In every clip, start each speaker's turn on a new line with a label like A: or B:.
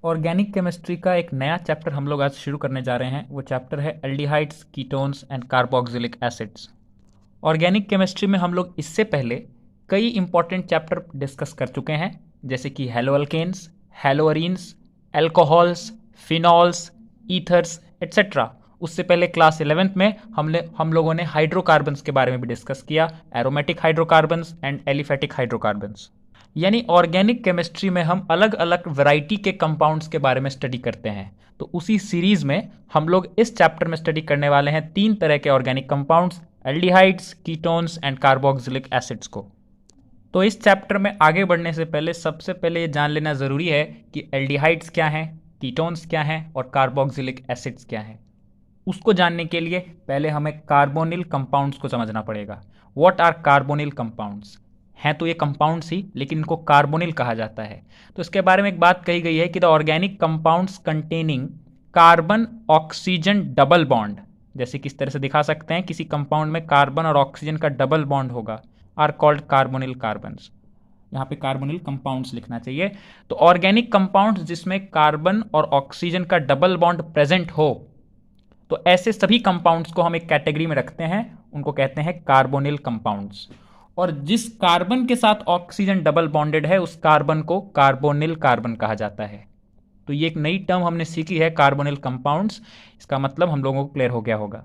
A: Organic chemistry का एक नया चैप्टर हम लोग आज शुरू करने जा रहे हैं। वो चैप्टर है aldehydes, ketones and carboxylic acids. Organic chemistry में हम लोग इससे पहले कई इंपॉर्टेंट चैप्टर डिस्कस कर चुके हैं, जैसे कि हेलोअल्केन्स, हेलोअरीन्स, एल्कोहल्स, फिनॉल्स, ईथर्स एट्सेट्रा। उससे पहले क्लास 11th में हम लोगों ने हाइड्रोकार्बन्स के बारे में भी डिस्कस किया, aromatic hydrocarbons and aliphatic hydrocarbons. यानी ऑर्गेनिक केमिस्ट्री में हम अलग अलग वैरायटी के कंपाउंड्स के बारे में स्टडी करते हैं। तो उसी सीरीज में हम लोग इस चैप्टर में स्टडी करने वाले हैं 3 तरह के organic compounds, aldehydes, ketones and carboxylic acids को। तो इस चैप्टर में आगे बढ़ने से पहले सबसे पहले ये जान लेना ज़रूरी है कि एल्डिहाइड्स क्या हैं, कीटोन्स क्या हैं और कार्बोक्सिलिक एसिड्स क्या हैं। उसको जानने के लिए पहले हमें कार्बोनिल कंपाउंड्स को समझना पड़ेगा। What are carbonyl compounds? हैं तो ये कंपाउंड्स ही, लेकिन इनको कार्बोनिल कहा जाता है। तो इसके बारे में एक बात कही गई है कि the organic compounds containing carbon oxygen double bond, जैसे किस तरह से दिखा सकते हैं, किसी कंपाउंड में कार्बन और ऑक्सीजन का डबल बॉन्ड होगा, आर कॉल्ड कार्बोनिल कार्बन्स। यहाँ पे कार्बोनिल कंपाउंड्स लिखना चाहिए। तो ऑर्गेनिक कंपाउंड्स जिसमें कार्बन और ऑक्सीजन का डबल बॉन्ड प्रेजेंट हो, तो ऐसे सभी कंपाउंड्स को हम एक कैटेगरी में रखते हैं, उनको कहते हैं कार्बोनिल कंपाउंड्स। और जिस कार्बन के साथ ऑक्सीजन डबल बॉन्डेड है उस कार्बन को कार्बोनिल कार्बन कहा जाता है। तो ये एक नई टर्म हमने सीखी है, कार्बोनिल कंपाउंड्स। इसका मतलब हम लोगों को क्लियर हो गया होगा।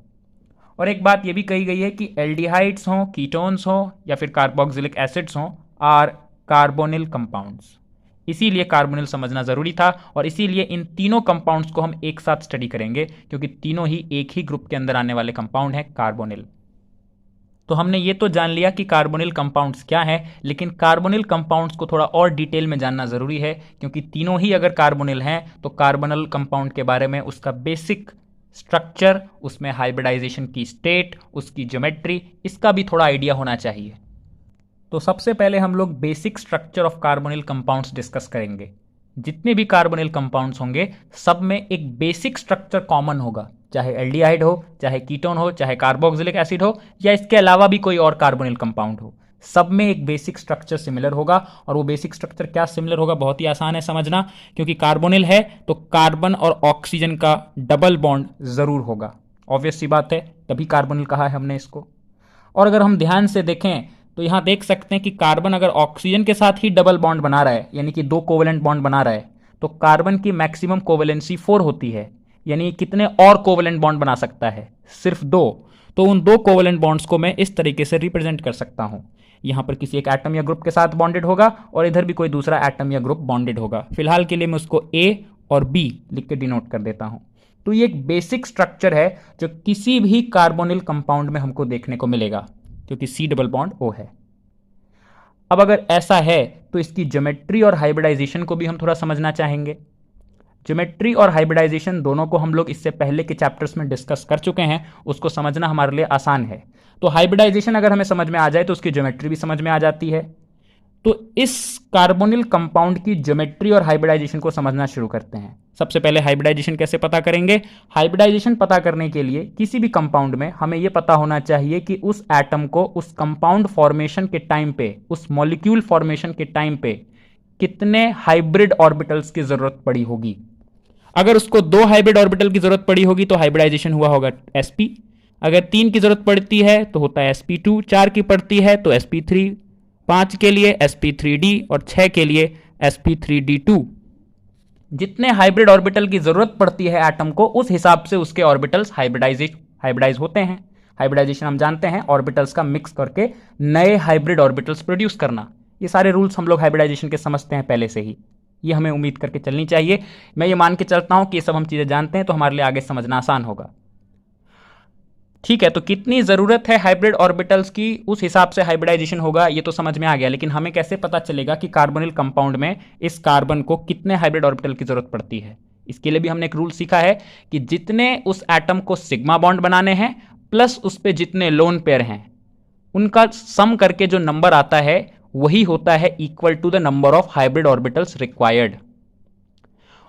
A: और एक बात ये भी कही गई है कि एल्डिहाइड्स हों, कीटोन्स हों या फिर कार्बोक्सिलिक एसिड्स हों, आर कार्बोनिल कंपाउंड्स। इसीलिए कार्बोनिल समझना ज़रूरी था और इसीलिए इन तीनों कंपाउंड्स को हम एक साथ स्टडी करेंगे, क्योंकि तीनों ही एक ही ग्रुप के अंदर आने वाले कंपाउंड हैं, कार्बोनिल। तो हमने ये तो जान लिया कि कार्बोनिल कंपाउंड्स क्या है, लेकिन कार्बोनिल कंपाउंड्स को थोड़ा और डिटेल में जानना ज़रूरी है, क्योंकि तीनों ही अगर कार्बोनिल हैं तो कार्बोनिल कंपाउंड के बारे में उसका बेसिक स्ट्रक्चर, उसमें हाइब्रिडाइजेशन की स्टेट, उसकी ज्योमेट्री, इसका भी थोड़ा आइडिया होना चाहिए। तो सबसे पहले हम लोग basic structure of carbonyl compounds discuss करेंगे। जितने भी कार्बोनिल कंपाउंड्स होंगे सब में एक बेसिक स्ट्रक्चर कॉमन होगा, चाहे एल्डिहाइड हो, चाहे कीटोन हो, चाहे कार्बोक्सिलिक एसिड हो, या इसके अलावा भी कोई और कार्बोनिल कंपाउंड हो। सब में एक बेसिक स्ट्रक्चर सिमिलर होगा। और वो बेसिक स्ट्रक्चर क्या सिमिलर होगा, बहुत ही आसान है समझना, क्योंकि कार्बोनिल है तो कार्बन और ऑक्सीजन का डबल बॉन्ड जरूर होगा। ऑब्वियस सी बात है, तभी कार्बोनिल कहा है हमने इसको। और अगर हम ध्यान से देखें तो यहां देख सकते हैं कि कार्बन अगर ऑक्सीजन के साथ ही डबल बॉन्ड बना रहा है, यानी कि 2 कोवेलेंट बॉन्ड बना रहा है, तो कार्बन की मैक्सिमम कोवेलेंसी 4 होती है। यानी कितने और कोवेलेंट बॉन्ड बना सकता है? सिर्फ 2। तो उन 2 कोवेलेंट बॉन्ड्स को मैं इस तरीके से रिप्रेजेंट कर सकता हूं। यहां पर किसी एक एटम या ग्रुप के साथ बॉन्डेड होगा और इधर भी कोई दूसरा एटम या ग्रुप बॉन्डेड होगा। फिलहाल के लिए मैं उसको ए और बी लिख के डिनोट कर देता हूं। तो ये एक बेसिक स्ट्रक्चर है जो किसी भी कार्बोनिल कंपाउंड में हमको देखने को मिलेगा, क्योंकि सी डबल बॉन्ड ओ है। अब अगर ऐसा है तो इसकी ज्योमेट्री और हाइब्रिडाइजेशन को भी हम थोड़ा समझना चाहेंगे। ज्योमेट्री और हाइब्रिडाइजेशन दोनों को हम लोग इससे पहले के चैप्टर्स में डिस्कस कर चुके हैं, उसको समझना हमारे लिए आसान है। तो हाइब्रिडाइजेशन अगर हमें समझ में आ जाए तो उसकी ज्योमेट्री भी समझ में आ जाती है। तो इस कार्बोनिल कंपाउंड की ज्योमेट्री और हाइब्रिडाइजेशन को समझना शुरू करते हैं। सबसे पहले हाइब्रिडाइजेशन कैसे पता करेंगे? हाइब्रिडाइजेशन पता करने के लिए किसी भी कंपाउंड में हमें यह पता होना चाहिए कि उस एटम को उस कंपाउंड फॉर्मेशन के टाइम पे, उस मॉलिक्यूल फॉर्मेशन के टाइम पे कितने हाइब्रिड ऑर्बिटल्स की जरूरत पड़ी होगी। अगर उसको 2 हाइब्रिड ऑर्बिटल की जरूरत पड़ी होगी तो हाइब्रिडाइजेशन हुआ होगा sp। अगर 3 की जरूरत पड़ती है तो होता है sp2, 4 की पड़ती है तो sp3, 5 के लिए sp3d और 6 के लिए sp3d2। जितने हाइब्रिड ऑर्बिटल की जरूरत पड़ती है एटम को, उस हिसाब से उसके ऑर्बिटल्स हाइब्रिडाइज होते हैं। हाइब्रिडाइजेशन हम जानते हैं ऑर्बिटल्स का मिक्स करके नए हाइब्रिड ऑर्बिटल्स प्रोड्यूस करना। ये सारे रूल्स हम लोग हाइब्रिडाइजेशन के समझते हैं पहले से ही, ये हमें उम्मीद करके चलनी चाहिए। मैं ये मान के चलता हूं कि ये सब हम चीजें जानते हैं तो हमारे लिए आगे समझना आसान होगा। ठीक है, तो कितनी जरूरत है हाइब्रिड ऑर्बिटल्स की, उस हिसाब से हाइब्रिडाइजेशन होगा, ये तो समझ में आ गया। लेकिन हमें कैसे पता चलेगा कि कार्बोनिल कंपाउंड में इस कार्बन को कितने हाइब्रिड ऑर्बिटल की जरूरत पड़ती है? इसके लिए भी हमने एक रूल सीखा है कि जितने उस एटम को सिग्मा बॉन्ड बनाने हैं प्लस उस पर जितने लोन पेयर हैं, उनका सम करके जो नंबर आता है वही होता है equal to the number of hybrid orbitals required.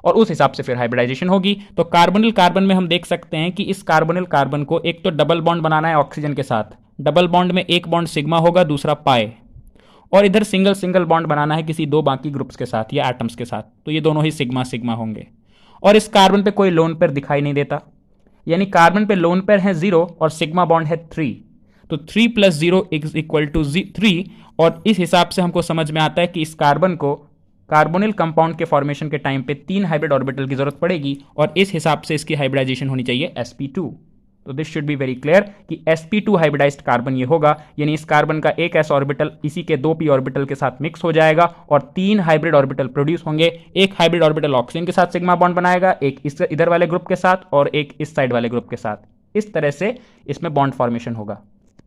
A: और उस हिसाब से फिर हाइब्रिडाइजेशन होगी। तो कार्बोनिल कार्बन में हम देख सकते हैं कि इस कार्बोनिल कार्बन को एक तो डबल बॉन्ड बनाना है ऑक्सीजन के साथ। डबल बॉन्ड में एक बॉन्ड सिग्मा होगा, दूसरा पाई, और इधर सिंगल सिंगल बॉन्ड बनाना है किसी दो बाकी ग्रुप्स के साथ या एटम्स के साथ, तो ये दोनों ही सिग्मा सिग्मा होंगे। और इस कार्बन पे कोई लोन पेयर दिखाई नहीं देता, यानी कार्बन पे लोन पेयर है 0 और सिग्मा बॉन्ड है 3, तो 3 + 0 = 3। और इस हिसाब से हमको समझ में आता है कि इस कार्बन को कार्बोनिल कंपाउंड के फॉर्मेशन के टाइम पे 3 हाइब्रिड ऑर्बिटल की जरूरत पड़ेगी और इस हिसाब से इसकी हाइब्रिडाइजेशन होनी चाहिए sp2। तो this should be very clear कि sp2 हाइब्रिडाइज्ड कार्बन ये होगा, यानी इस कार्बन का एक s ऑर्बिटल इसी के 2p ऑर्बिटल के साथ मिक्स हो जाएगा और 3 हाइब्रिड ऑर्बिटल प्रोड्यूस होंगे। एक हाइब्रिड ऑर्बिटल ऑक्सीजन के साथ सिग्मा बॉन्ड बनाएगा, एक इस इधर वाले ग्रुप के साथ और एक इस साइड वाले ग्रुप के साथ। इस तरह से इसमें बॉन्ड फॉर्मेशन होगा।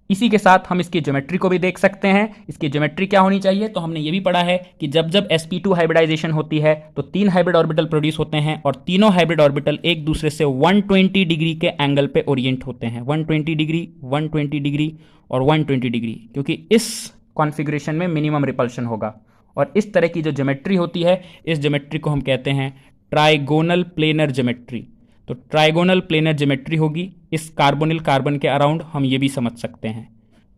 A: इसी के साथ हम इसकी ज्योमेट्री को भी देख सकते हैं। इसकी ज्योमेट्री क्या होनी चाहिए, तो हमने ये भी पढ़ा है कि जब जब sp2 हाइब्रिडाइजेशन होती है तो 3 हाइब्रिड ऑर्बिटल प्रोड्यूस होते हैं और तीनों हाइब्रिड ऑर्बिटल एक दूसरे से 120 डिग्री के एंगल पे ओरिएंट होते हैं। 120 डिग्री, 120 डिग्री और 120 डिग्री, क्योंकि इस कॉन्फ़िगरेशन में मिनिमम रिपल्शन होगा। और इस तरह की जो ज्योमेट्री होती है, इस ज्योमेट्री को हम कहते हैं ट्राइगोनल प्लेनर ज्योमेट्री। तो ट्राइगोनल प्लेनर ज्योमेट्री होगी इस कार्बोनिल कार्बन के अराउंड, हम ये भी समझ सकते हैं।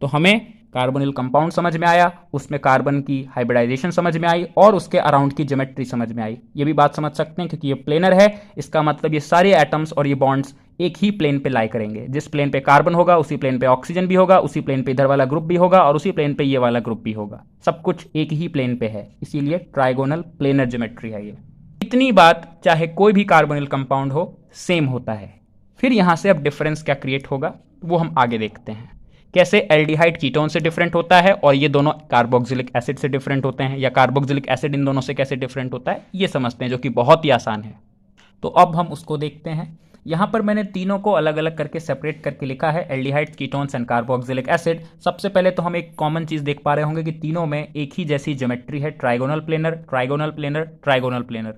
A: तो हमें कार्बोनिल कंपाउंड समझ में आया, उसमें कार्बन की हाइब्रिडाइजेशन समझ में आई और उसके अराउंड की ज्योमेट्री समझ में आई। ये भी बात समझ सकते हैं क्योंकि ये प्लेनर है, इसका मतलब ये सारे एटम्स और ये बॉन्ड्स एक ही प्लेन पे लाई करेंगे। जिस प्लेन पे कार्बन होगा उसी प्लेन पे ऑक्सीजन भी होगा, उसी प्लेन पे इधर वाला ग्रुप भी होगा और उसी प्लेन पे ये वाला ग्रुप भी होगा। सब कुछ एक ही प्लेन पे है, इसीलिए ट्राइगोनल प्लेनर ज्योमेट्री है ये। इतनी बात चाहे कोई भी कार्बोनिल कंपाउंड हो सेम होता है। फिर यहां से अब डिफरेंस क्या क्रिएट होगा वो हम आगे देखते हैं। कैसे एल्डिहाइड कीटोन से डिफरेंट होता है और ये दोनों कार्बोक्सिलिक एसिड से डिफरेंट होते हैं, या कार्बोक्सिलिक एसिड इन दोनों से कैसे डिफरेंट होता है ये समझते हैं, जो कि बहुत ही आसान है। तो अब हम उसको देखते हैं। यहां पर मैंने तीनों को अलग अलग करके सेपरेट करके लिखा है, aldehyde ketones and carboxylic acid. सबसे पहले तो हम एक कॉमन चीज देख पा रहे होंगे कि तीनों में एक ही जैसी ज्योमेट्री है, trigonal planar, trigonal planar, trigonal planar.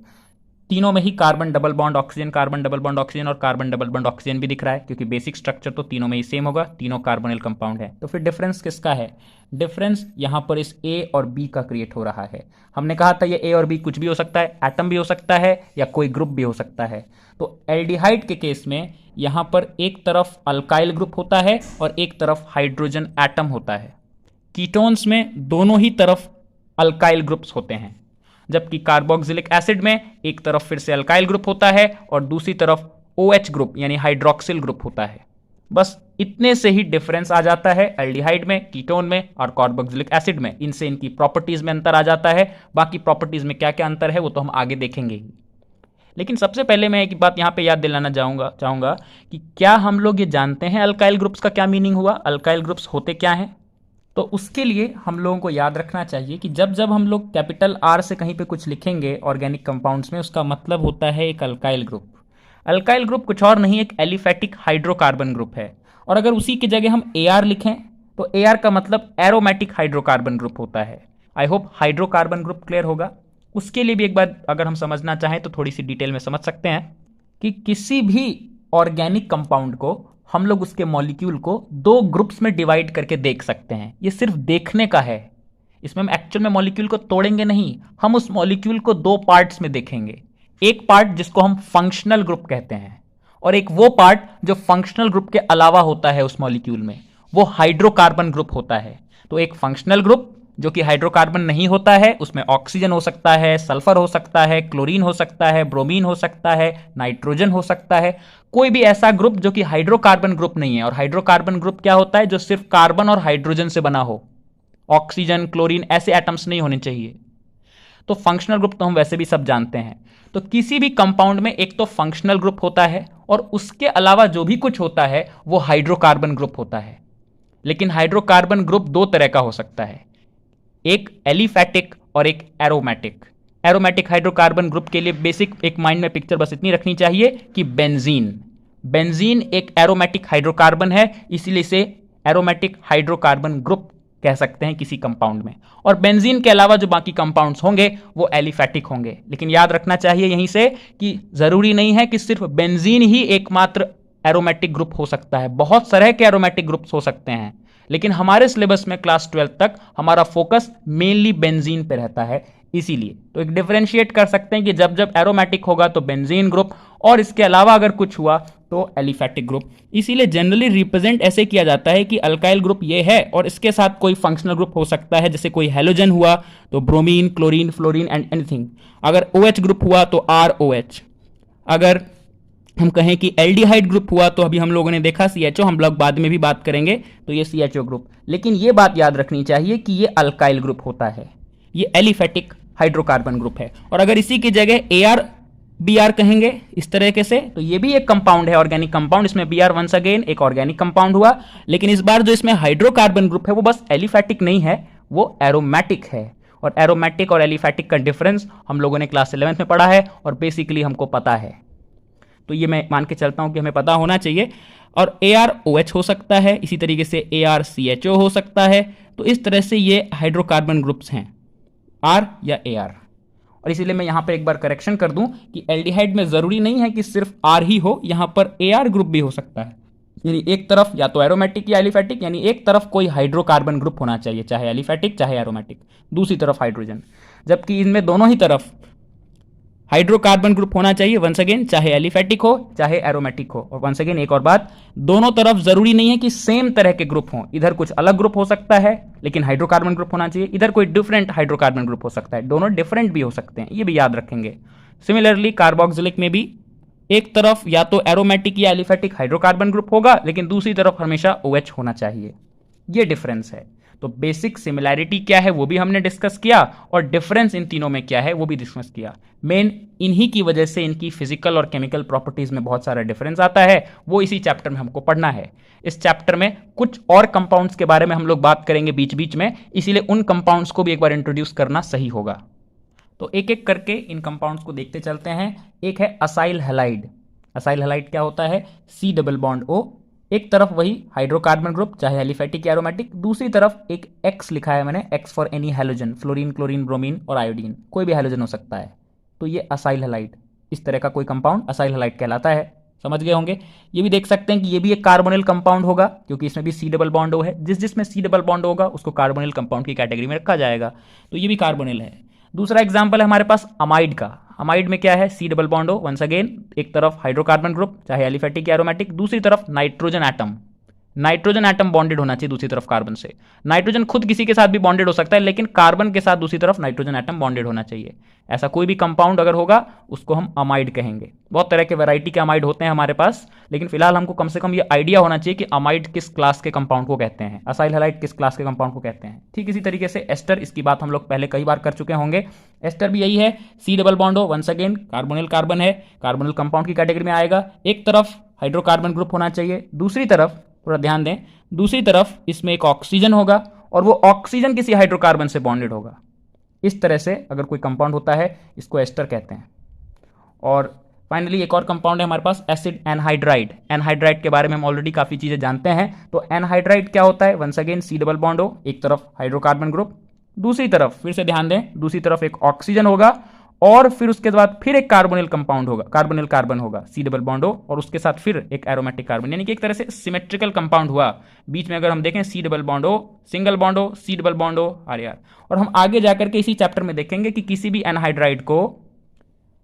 A: तीनों में ही carbon double bond oxygen, carbon double bond oxygen और कार्बन डबल बॉन्ड ऑक्सीजन भी दिख रहा है, क्योंकि बेसिक स्ट्रक्चर तो तीनों में ही सेम होगा, तीनों कार्बोनिल कंपाउंड है। तो फिर डिफरेंस किसका है? डिफरेंस यहां पर इस ए और बी का क्रिएट हो रहा है। हमने कहा था ये ए और बी कुछ भी हो सकता है, एटम भी हो सकता है या कोई ग्रुप भी हो सकता है। तो एल्डिहाइड के केस में यहां पर एक तरफ अल्काइल ग्रुप होता है और एक तरफ हाइड्रोजन एटम होता है। कीटोन्स में दोनों ही तरफ अल्काइल ग्रुप्स होते हैं, जबकि कार्बोक्सिलिक एसिड में एक तरफ फिर से अल्काइल ग्रुप होता है और दूसरी तरफ OH ग्रुप यानी हाइड्रोक्सिल ग्रुप होता है। बस इतने से ही डिफरेंस आ जाता है एल्डिहाइड में, कीटोन में और कार्बोक्सिलिक एसिड में। इनसे इनकी प्रॉपर्टीज में अंतर आ जाता है। बाकी प्रॉपर्टीज में क्या क्या अंतर है वो तो हम आगे देखेंगे ही। लेकिन सबसे पहले मैं एक बात यहाँ पे याद दिलाना चाहूंगा कि क्या हम लोग ये जानते हैं अल्काइल ग्रुप्स का क्या मीनिंग हुआ, अल्काइल ग्रुप्स होते क्या हैं? तो उसके लिए हम लोगों को याद रखना चाहिए कि जब जब हम लोग कैपिटल R से कहीं पे कुछ लिखेंगे ऑर्गेनिक कंपाउंड्स में, उसका मतलब होता है एक अल्काइल ग्रुप। अल्काइल ग्रुप कुछ और नहीं, एक एलिफैटिक हाइड्रोकार्बन ग्रुप है। और अगर उसी की जगह हम AR लिखें तो AR का मतलब एरोमेटिक हाइड्रोकार्बन ग्रुप होता है। I hope hydrocarbon group clear होगा। उसके लिए भी एक बार अगर हम समझना चाहें तो थोड़ी सी डिटेल में समझ सकते हैं कि किसी भी ऑर्गेनिक कंपाउंड को हम लोग उसके मॉलिक्यूल को दो ग्रुप्स में डिवाइड करके देख सकते हैं। ये सिर्फ देखने का है, इसमें हम एक्चुअल में मॉलिक्यूल को तोड़ेंगे नहीं, हम उस मॉलिक्यूल को दो पार्ट्स में देखेंगे। एक पार्ट जिसको हम फंक्शनल ग्रुप कहते हैं और एक वो पार्ट जो फंक्शनल ग्रुप के अलावा होता है उस मॉलिक्यूल में, वो हाइड्रोकार्बन ग्रुप होता है। तो एक फंक्शनल ग्रुप जो कि हाइड्रोकार्बन नहीं होता है, उसमें ऑक्सीजन हो सकता है, सल्फर हो सकता है, क्लोरीन हो सकता है, ब्रोमीन हो सकता है, नाइट्रोजन हो सकता है। कोई भी ऐसा ग्रुप जो कि हाइड्रोकार्बन ग्रुप नहीं है। और हाइड्रोकार्बन ग्रुप क्या होता है? जो सिर्फ कार्बन और हाइड्रोजन से बना हो, ऑक्सीजन, क्लोरीन ऐसे एटम्स नहीं होने चाहिए। तो फंक्शनल ग्रुप तो हम वैसे भी सब जानते हैं। तो किसी भी कंपाउंड में एक तो फंक्शनल ग्रुप होता है और उसके अलावा जो भी कुछ होता है वो हाइड्रोकार्बन ग्रुप होता है। लेकिन हाइड्रोकार्बन ग्रुप दो तरह का हो सकता है, एक एलिफैटिक और एक एरोमेटिक। एरोमेटिक हाइड्रोकार्बन ग्रुप के लिए बेसिक एक माइंड में पिक्चर बस इतनी रखनी चाहिए कि बेंजीन एक एरोमेटिक हाइड्रोकार्बन है, इसीलिए इसे एरोमेटिक हाइड्रोकार्बन ग्रुप कह सकते हैं किसी कंपाउंड में। और बेंजीन के अलावा जो बाकी कंपाउंड्स होंगे वो एलिफैटिक होंगे। लेकिन याद रखना चाहिए यहीं से कि जरूरी नहीं है कि सिर्फ बेंजीन ही एकमात्र एरोमेटिक ग्रुप हो सकता है, बहुत तरह के एरोमेटिक ग्रुप्स हो सकते हैं। लेकिन हमारे सिलेबस में क्लास 12 तक हमारा फोकस मेनली बेंजीन पे रहता है, इसीलिए तो एक डिफरेंशिएट कर सकते हैं कि जब जब एरोमेटिक होगा तो बेंजीन ग्रुप, और इसके अलावा अगर कुछ हुआ तो एलिफैटिक ग्रुप। इसीलिए जनरली रिप्रेजेंट ऐसे किया जाता है कि अल्काइल ग्रुप ये है और इसके साथ कोई फंक्शनल ग्रुप हो सकता है, जैसे कोई हेलोजन हुआ तो bromine, chlorine, fluorine and anything. अगर OH ग्रुप हुआ तो ROH। अगर हम कहें कि एल्डिहाइड ग्रुप हुआ तो अभी हम लोगों ने देखा CHO, हम लोग बाद में भी बात करेंगे, तो ये CHO ग्रुप। लेकिन ये बात याद रखनी चाहिए कि ये अल्काइल ग्रुप होता है, ये एलिफैटिक हाइड्रोकार्बन ग्रुप है। और अगर इसी की जगह AR-BR कहेंगे इस तरीके से, तो ये भी एक कंपाउंड है, ऑर्गेनिक कंपाउंड। इसमें BR वंस अगेन एक ऑर्गेनिक कंपाउंड हुआ, लेकिन इस बार जो इसमें हाइड्रोकार्बन ग्रुप है वो बस एलिफैटिक नहीं है, वो एरोमेटिक है। और एरोमेटिक और एलिफैटिक का डिफरेंस हम लोगों ने क्लास 11th में पढ़ा है और बेसिकली हमको पता है, तो ये मैं मान के चलता हूं कि हमें पता होना चाहिए। और AROH हो सकता है, इसी तरीके से ARCHO हो सकता है। तो इस तरह से ये हाइड्रोकार्बन ग्रुप्स हैं, R या AR। और इसीलिए मैं यहां पर एक बार करेक्शन कर दूं कि एल्डिहाइड में जरूरी नहीं है कि सिर्फ R ही हो, यहां पर AR ग्रुप भी हो सकता है। यानी एक तरफ या तो एरोमेटिक या एलिफैटिक, यानी एक तरफ कोई हाइड्रोकार्बन ग्रुप होना चाहिए, चाहे एलिफैटिक चाहे एरोमेटिक, दूसरी तरफ हाइड्रोजन। जबकि इनमें दोनों ही तरफ हाइड्रोकार्बन ग्रुप होना चाहिए, वंस अगेन, चाहे एलिफैटिक हो चाहे एरोमेटिक हो। और वंस अगेन एक और बात, दोनों तरफ जरूरी नहीं है कि सेम तरह के ग्रुप हों, इधर कुछ अलग ग्रुप हो सकता है लेकिन हाइड्रोकार्बन ग्रुप होना चाहिए, इधर कोई डिफरेंट हाइड्रोकार्बन ग्रुप हो सकता है, दोनों डिफरेंट भी हो सकते हैं, ये भी याद रखेंगे। सिमिलरली कार्बोक्सिलिक में भी एक तरफ या तो एरोमेटिक या एलिफैटिक हाइड्रोकार्बन ग्रुप होगा, लेकिन दूसरी तरफ हमेशा OH होना चाहिए, ये डिफरेंस है। तो बेसिक सिमिलैरिटी क्या है वो भी हमने डिस्कस किया, और डिफरेंस इन तीनों में क्या है वो भी डिस्कस किया। मेन इन्हीं की वजह से इनकी फिजिकल और केमिकल प्रॉपर्टीज में बहुत सारा डिफरेंस आता है, वो इसी चैप्टर में हमको पढ़ना है। इस चैप्टर में कुछ और कंपाउंड्स के बारे में हम लोग बात करेंगे बीच बीच में, इसीलिए उन कंपाउंड्स को भी एक बार इंट्रोड्यूस करना सही होगा। तो एक एक करके इन कंपाउंड्स को देखते चलते हैं। एक है असाइल हैलाइड। असाइल हैलाइड क्या होता है? C डबल बॉन्ड O, एक तरफ वही हाइड्रोकार्बन ग्रुप चाहे एलिफैटिक या एरोमेटिक, दूसरी तरफ एक X लिखा है मैंने, X for any halogen, fluorine, chlorine, bromine और आयोडीन, कोई भी हैलोजन हो सकता है। तो ये असाइल हैलाइड, इस तरह का कोई कंपाउंड असाइल हैलाइड कहलाता है। समझ गए होंगे। ये भी देख सकते हैं कि ये भी एक कार्बोनिल कंपाउंड होगा, क्योंकि इसमें भी C डबल बॉन्ड O है। जिसमें C डबल बॉन्ड होगा उसको कार्बोनिल कंपाउंड की कैटेगरी में रखा जाएगा, तो ये भी कार्बोनिल है। दूसरा एग्जाम्पल है हमारे पास अमाइड का। अमाइड में क्या है? C double bond O, once again एक तरफ हाइड्रोकार्बन ग्रुप चाहे एलिफैटिक या एरोमेटिक, दूसरी तरफ nitrogen atom. Nitrogen atom bonded होना चाहिए दूसरी तरफ कार्बन से। नाइट्रोजन खुद किसी के साथ भी बॉन्डेड हो सकता है, लेकिन कार्बन के साथ दूसरी तरफ नाइट्रोजन एटम बॉन्डेड होना चाहिए। ऐसा कोई भी कंपाउंड अगर होगा उसको हम अमाइड कहेंगे। बहुत तरह के वैरायटी के अमाइड होते हैं हमारे पास, लेकिन फिलहाल हमको कम से कम ये आइडिया होना चाहिए कि अमाइड किस क्लास के कंपाउंड को कहते हैं, असाइल हैलाइड किस क्लास के कंपाउंड को कहते हैं। ठीक इसी तरीके से एस्टर, इसकी बात हम लोग पहले कई बार कर चुके होंगे। एस्टर भी यही है, C double bond O, once again carbonyl carbon है, कार्बोनिल कंपाउंड की कैटेगरी में आएगा। एक तरफ हाइड्रोकार्बन ग्रुप होना चाहिए, दूसरी तरफ थोड़ा ध्यान दें, दूसरी तरफ इसमें एक ऑक्सीजन होगा और वो ऑक्सीजन किसी हाइड्रोकार्बन से बॉन्डेड होगा। इस तरह से अगर कोई कंपाउंड होता है इसको एस्टर कहते हैं। और फाइनली एक और कंपाउंड है हमारे पास, एसिड एनहाइड्राइड। एनहाइड्राइड के बारे में हम ऑलरेडी काफ़ी चीज़ें जानते हैं। तो एनहाइड्राइड क्या होता है? Once again C double bond O, एक तरफ हाइड्रोकार्बन ग्रुप, दूसरी तरफ फिर से ध्यान दें, दूसरी तरफ एक ऑक्सीजन होगा और फिर उसके बाद फिर एक कार्बोनिल कंपाउंड होगा, कार्बोनिल कार्बन होगा, C डबल बॉन्ड O, और उसके साथ फिर एक एरोमेटिक कार्बन, यानी कि एक तरह से सिमेट्रिकल कंपाउंड हुआ। बीच में अगर हम देखें C double bond O, single bond O, C double bond O, RR। और हम आगे जाकर के इसी चैप्टर में देखेंगे कि किसी भी एनहाइड्राइड को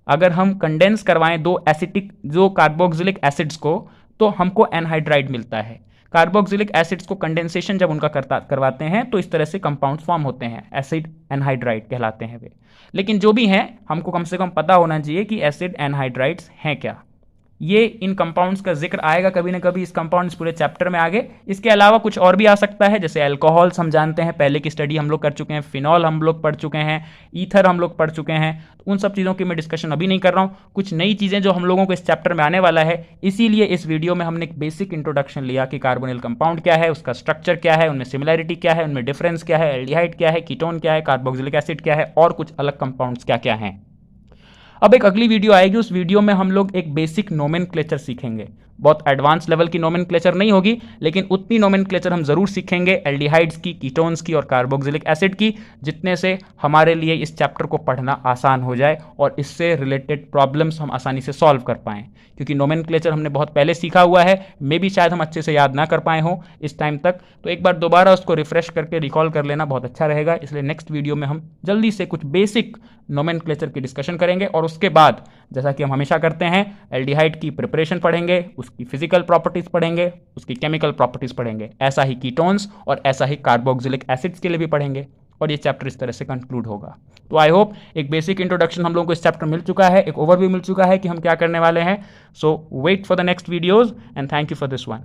A: अगर हम कंडेंस करवाएं दो एसिटिक जो कार्बोक्सिलिक एसिड्स को, तो हमको एनहाइड्राइड मिलता है। कार्बोक्सिलिक एसिड्स को कंडेंसेशन जब उनका करवाते हैं तो इस तरह से कंपाउंड फॉर्म होते हैं, एसिड एनहाइड्राइड कहलाते हैं वे। लेकिन जो भी हैं हमको कम से कम पता होना चाहिए कि एसिड एनहाइड्राइड्स हैं क्या। ये इन कंपाउंड्स का जिक्र आएगा कभी ना कभी इस कंपाउंड्स पूरे चैप्टर में आगे। इसके अलावा कुछ और भी आ सकता है, जैसे अल्कोहल्स हम जानते हैं, पहले की स्टडी हम लोग कर चुके हैं, फिनॉल हम लोग पढ़ चुके हैं, ईथर हम लोग पढ़ चुके हैं। तो उन सब चीज़ों की मैं डिस्कशन अभी नहीं कर रहा हूँ। कुछ नई चीज़ें जो हम लोगों को इस चैप्टर में आने वाला है, इसीलिए इस वीडियो में हमने एक बेसिक इंट्रोडक्शन लिया कि कार्बोनिल कंपाउंड क्या है, उसका स्ट्रक्चर क्या है, उनमें सिमिलैरिटी क्या है, उनमें डिफरेंस क्या है, एल्डिहाइड क्या है, कीटोन क्या है, कार्बोक्सिलिक एसिड क्या है, और कुछ अलग कंपाउंड्स क्या क्या हैं। अब एक अगली वीडियो आएगी, उस वीडियो में हम लोग एक बेसिक नोमेनक्लेचर सीखेंगे। बहुत एडवांस लेवल की नोमेनक्लेचर नहीं होगी, लेकिन उतनी नोमेनक्लेचर हम जरूर सीखेंगे एल्डिहाइड्स की, कीटोन्स की और कार्बोक्सिलिक एसिड की, जितने से हमारे लिए इस चैप्टर को पढ़ना आसान हो जाए और इससे रिलेटेड प्रॉब्लम्स हम आसानी से सॉल्व कर पाएँ। क्योंकि नोमेनक्लेचर हमने बहुत पहले सीखा हुआ है, मे भी शायद हम अच्छे से याद ना कर पाए हों इस टाइम तक, तो एक बार दोबारा उसको रिफ्रेश करके रिकॉल कर लेना बहुत अच्छा रहेगा। इसलिए नेक्स्ट वीडियो में हम जल्दी से कुछ बेसिक नोमेनक्लेचर की डिस्कशन करेंगे और उसके बाद जैसा कि हम हमेशा करते हैं एल्डिहाइड की प्रिपरेशन पढ़ेंगे, उसकी फिजिकल प्रॉपर्टीज पढ़ेंगे, उसकी केमिकल प्रॉपर्टीज पढ़ेंगे। ऐसा ही कीटोन्स और ऐसा ही कार्बोक्सिलिक एसिड्स के लिए भी पढ़ेंगे और ये चैप्टर इस तरह से कंक्लूड होगा। तो आई होप एक बेसिक इंट्रोडक्शन हम लोगों को इस चैप्टर मिल चुका है, एक ओवरव्यू मिल चुका है कि हम क्या करने वाले हैं। So wait for the next videos and thank you for this one.